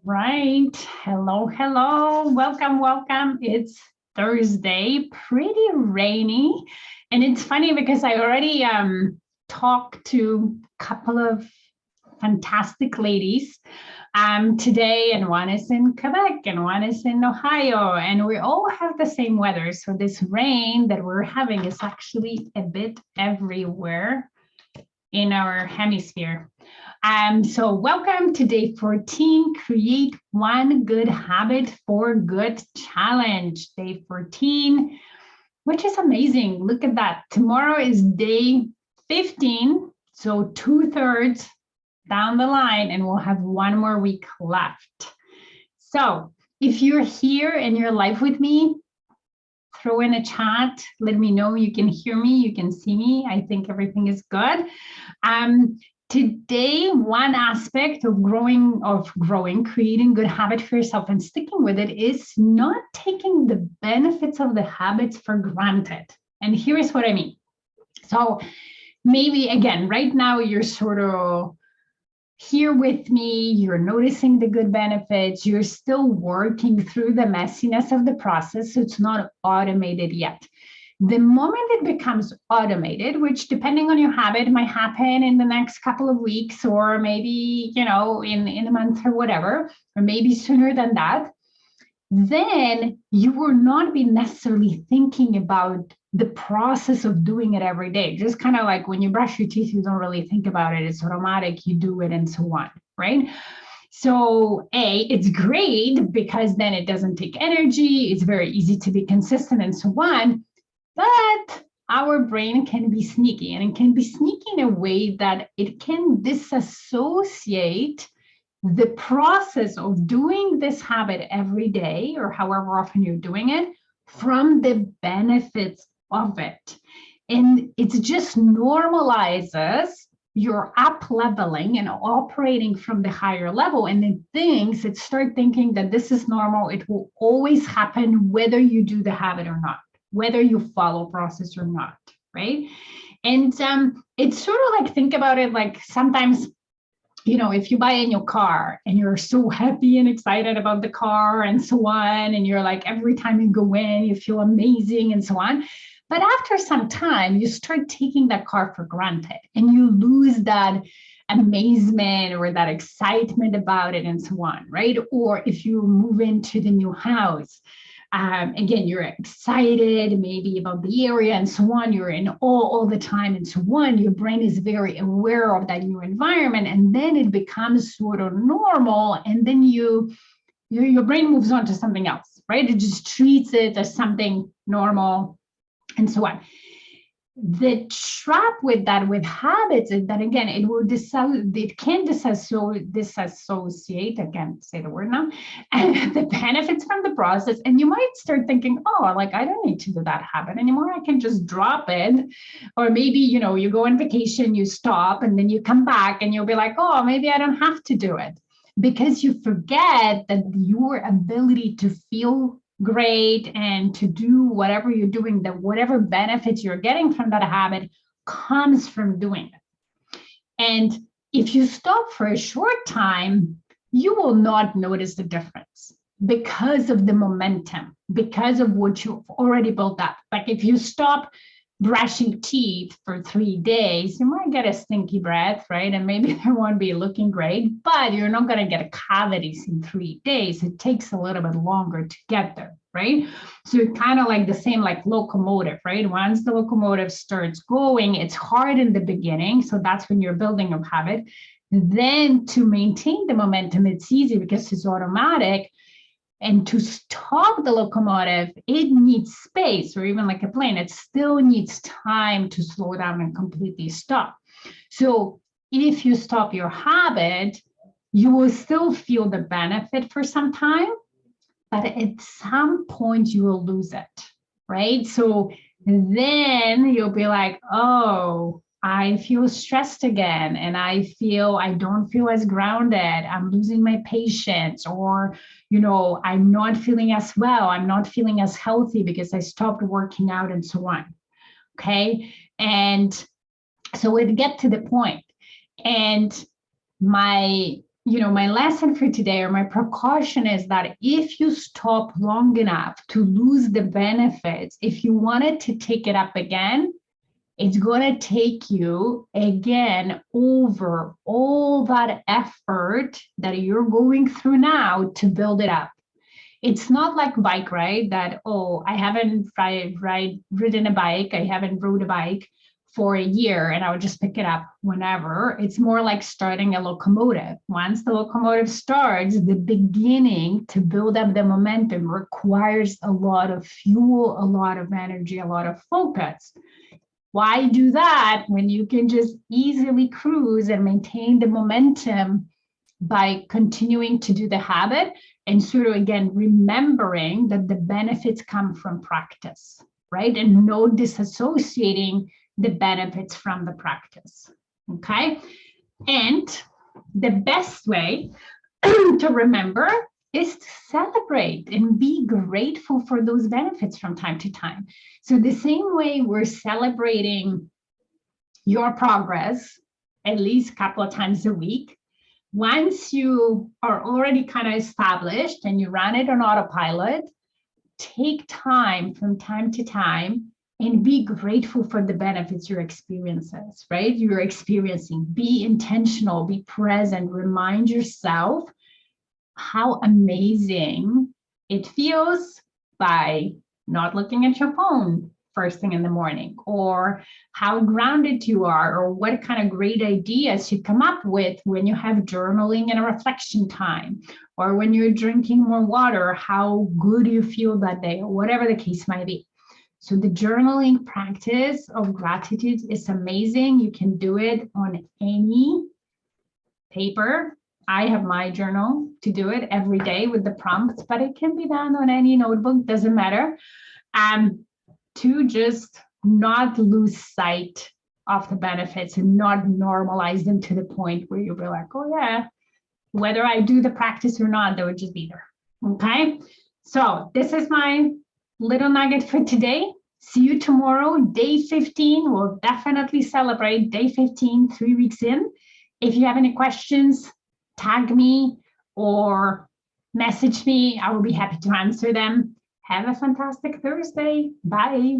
Right. Hello, hello. Welcome, welcome. It's Thursday, pretty rainy. And it's funny because I already talked to a couple of fantastic ladies today, and one is in Quebec and one is in Ohio, and we all have the same weather. So this rain that we're having is actually a bit everywhere in our hemisphere. So welcome to day 14, create one good habit for good challenge, day 14, which is amazing. Look at that. Tomorrow is day 15, so 2/3 down the line, and we'll have one more week left. So if you're here in your life with me, throw in a chat, let me know you can hear me, you can see me. I think everything is good. Today, one aspect of growing, creating good habit for yourself and sticking with it is not taking the benefits of the habits for granted. And here's what I mean. So maybe again, right now you're sort of here with me, you're noticing the good benefits, you're still working through the messiness of the process, so it's not automated yet. The moment it becomes automated, which depending on your habit might happen in the next couple of weeks, or maybe, in a month or whatever, or maybe sooner than that, then you will not be necessarily thinking about the process of doing it every day. Just kind of like when you brush your teeth, you don't really think about it. It's automatic, you do it and so on, right? So it's great because then it doesn't take energy. It's very easy to be consistent and so on. But our brain can be sneaky, and it can be sneaky in a way that it can disassociate the process of doing this habit every day or however often you're doing it from the benefits of it. And it just normalizes your up leveling and operating from the higher level. And then it start thinking that this is normal. It will always happen whether you do the habit or not, whether you follow process or not, right? And it's sort of like, think about it like sometimes, if you buy a new car and you're so happy and excited about the car and so on, and you're like, every time you go in, you feel amazing and so on. But after some time, you start taking that car for granted and you lose that amazement or that excitement about it and so on, right? Or if you move into the new house, again, you're excited maybe about the area and so on. You're in awe all the time and so on. Your brain is very aware of that new environment, and then it becomes sort of normal. And then your brain moves on to something else, right? It just treats it as something normal and so on. The trap with habits is that, again, it can disassociate, again, say the word now, and the benefits from the process. And you might start thinking, oh, like, I don't need to do that habit anymore. I can just drop it. Or maybe, you go on vacation, you stop, and then you come back and you'll be like, oh, maybe I don't have to do it. Because you forget that your ability to feel great and to do whatever you're doing, that whatever benefits you're getting from that habit comes from doing it. And if you stop for a short time, you will not notice the difference because of the momentum, because of what you've already built up. Like if you stop brushing teeth for 3 days, you might get a stinky breath, right? And maybe they won't be looking great, but you're not going to get cavities in 3 days. It takes a little bit longer to get there, right? So it's kind of like the same like locomotive, right? Once the locomotive starts going, it's hard in the beginning. So that's when you're building a habit. Then to maintain the momentum, it's easy because it's automatic. And to stop the locomotive, it needs space, or even like a plane, it still needs time to slow down and completely stop. So if you stop your habit, you will still feel the benefit for some time, but at some point you will lose it, right? So then you'll be like, oh, I feel stressed again, and I don't feel as grounded. I'm losing my patience, or, I'm not feeling as well. I'm not feeling as healthy because I stopped working out and so on. Okay. And so it get to the point. And my my lesson for today, or my precaution, is that if you stop long enough to lose the benefits, if you wanted to take it up again, it's going to take you again over all that effort that you're going through now to build it up. It's not like bike ride that, oh, I haven't ridden a bike, I haven't rode a bike for a year and I would just pick it up whenever. It's more like starting a locomotive. Once the locomotive starts, the beginning to build up the momentum requires a lot of fuel, a lot of energy, a lot of focus. Why do that when you can just easily cruise and maintain the momentum by continuing to do the habit and sort of, again, remembering that the benefits come from practice, right? And no disassociating the benefits from the practice, okay? And the best way to remember is to celebrate and be grateful for those benefits from time to time. So the same way we're celebrating your progress at least a couple of times a week, once you are already kind of established and you run it on autopilot, take time from time to time and be grateful for the benefits you're experiencing, right? You're experiencing. Be intentional, be present, remind yourself how amazing it feels by not looking at your phone first thing in the morning, or how grounded you are, or what kind of great ideas you come up with when you have journaling and a reflection time, or when you're drinking more water, how good you feel that day, or whatever the case might be. So the journaling practice of gratitude is amazing. You can do it on any paper. I have my journal to do it every day with the prompts, but it can be done on any notebook, doesn't matter. To just not lose sight of the benefits and not normalize them to the point where you'll be like, oh yeah, whether I do the practice or not, they would just be there. Okay. So this is my little nugget for today. See you tomorrow, day 15. We'll definitely celebrate day 15, 3 weeks in. If you have any questions, tag me or message me. I will be happy to answer them. Have a fantastic Thursday. Bye.